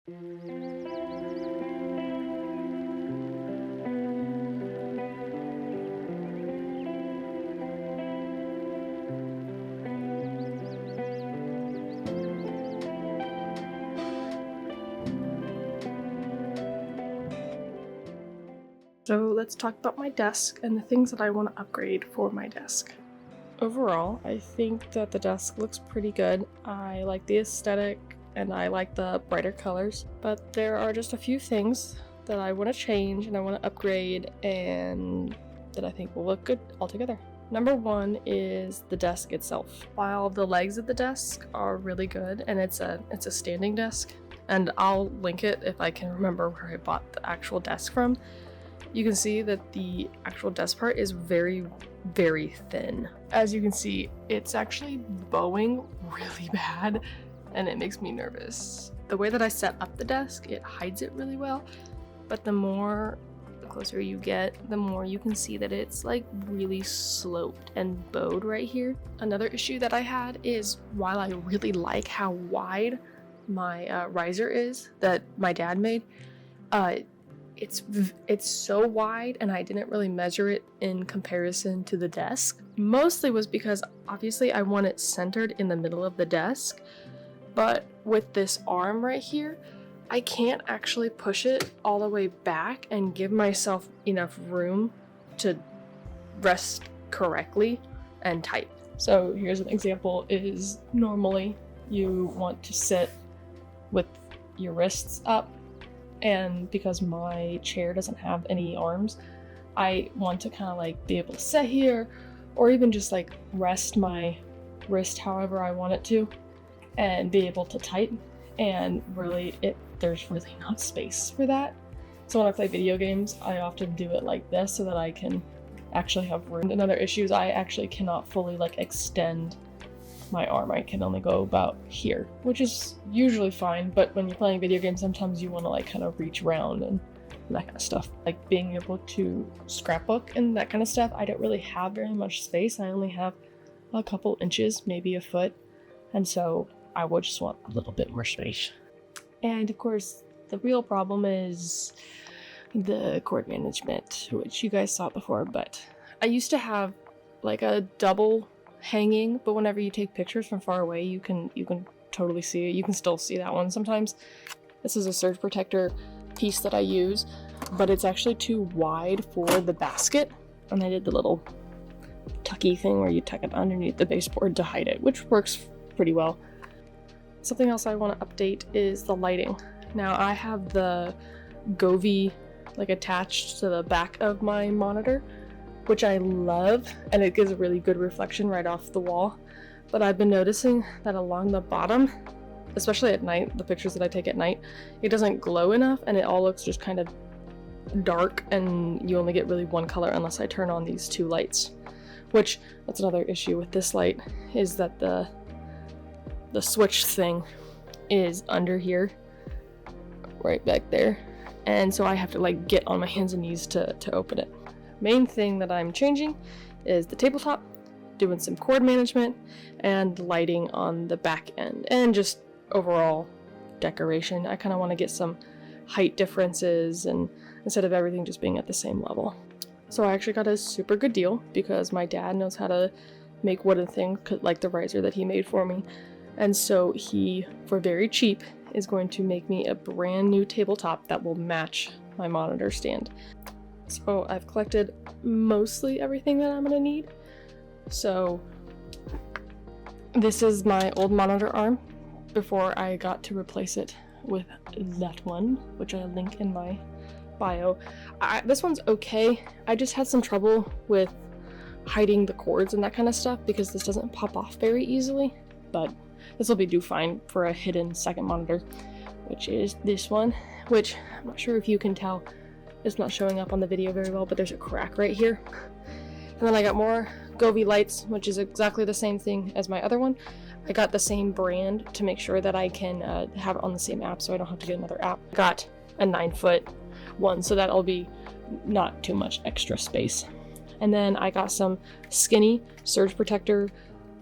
So let's talk about my desk and the things that I want to upgrade for my desk. Overall, I think that the desk looks pretty good. I like the aesthetic and I like the brighter colors, but there are just a few things that I want to change and I want to upgrade and that I think will look good altogether. Number one is the desk itself. While the legs of the desk are really good and it's a standing desk, and I'll link it if I can remember where I bought the actual desk from, you can see that the actual desk part is very, very thin. As you can see, it's actually bowing really bad and it makes me nervous. The way that I set up the desk, it hides it really well, but the closer you get, the more you can see that it's like really sloped and bowed right here. Another issue that I had is while I really like how wide my riser is that my dad made, it's so wide and I didn't really measure it in comparison to the desk. Mostly was because obviously I want it centered in the middle of the desk, but with this arm right here, I can't actually push it all the way back and give myself enough room to rest correctly and type. So here's an example is normally you want to sit with your wrists up, and because my chair doesn't have any arms, I want to kind of like be able to sit here or even just like rest my wrist however I want it to and be able to type. And really there's really not space for that. So when I play video games, I often do it like this so that I can actually have room. Another issue is I actually cannot fully like extend my arm. I can only go about here, which is usually fine, but when you're playing video games, sometimes you want to like kind of reach around and that kind of stuff. Like being able to scrapbook and that kind of stuff, I don't really have very much space. I only have a couple inches, maybe a foot, and so I would just want a little bit more space. And of course, the real problem is the cord management, which you guys saw before, but I used to have like a double hanging, but whenever you take pictures from far away, you can totally see it. You can still see that one sometimes. This is a surge protector piece that I use, but it's actually too wide for the basket, and I did the little tucky thing where you tuck it underneath the baseboard to hide it, which works pretty well. Something else I want to update is the lighting. Now I have the Govee like attached to the back of my monitor, which I love, and it gives a really good reflection right off the wall. But I've been noticing that along the bottom, especially at night, the pictures that I take at night, it doesn't glow enough and it all looks just kind of dark and you only get really one color unless I turn on these two lights. Which, that's another issue with this light, is that the switch thing is under here, right back there. And so I have to like get on my hands and knees to open it. Main thing that I'm changing is the tabletop, doing some cord management, and lighting on the back end, and just overall decoration. I kind of want to get some height differences and instead of everything just being at the same level. So I actually got a super good deal because my dad knows how to make wooden things like the riser that he made for me. And so he, for very cheap, is going to make me a brand new tabletop that will match my monitor stand. So I've collected mostly everything that I'm gonna need. So this is my old monitor arm before I got to replace it with that one, which I link in my bio. This one's okay. I just had some trouble with hiding the cords and that kind of stuff because this doesn't pop off very easily, but this will do fine for a hidden second monitor, which is this one, which I'm not sure if you can tell. It's not showing up on the video very well, but there's a crack right here. And then I got more Govee lights, which is exactly the same thing as my other one. I got the same brand to make sure that I can have it on the same app so I don't have to get another app. Got a 9-foot one, so that'll be not too much extra space. And then I got some skinny surge protector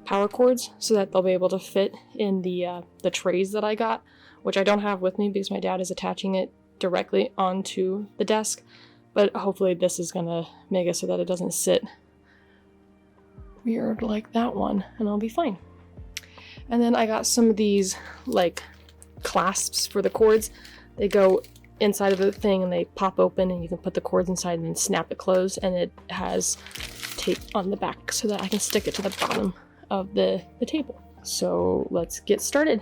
power cords so that they'll be able to fit in the trays that I got which I don't have with me because my dad is attaching it directly onto the desk, but hopefully this is gonna make it so that it doesn't sit weird like that one, and I'll be fine. And then I got some of these like clasps for the cords. They go inside of the thing and they pop open, and you can put the cords inside and then snap it closed, and it has tape on the back so that I can stick it to the bottom of the table. So let's get started.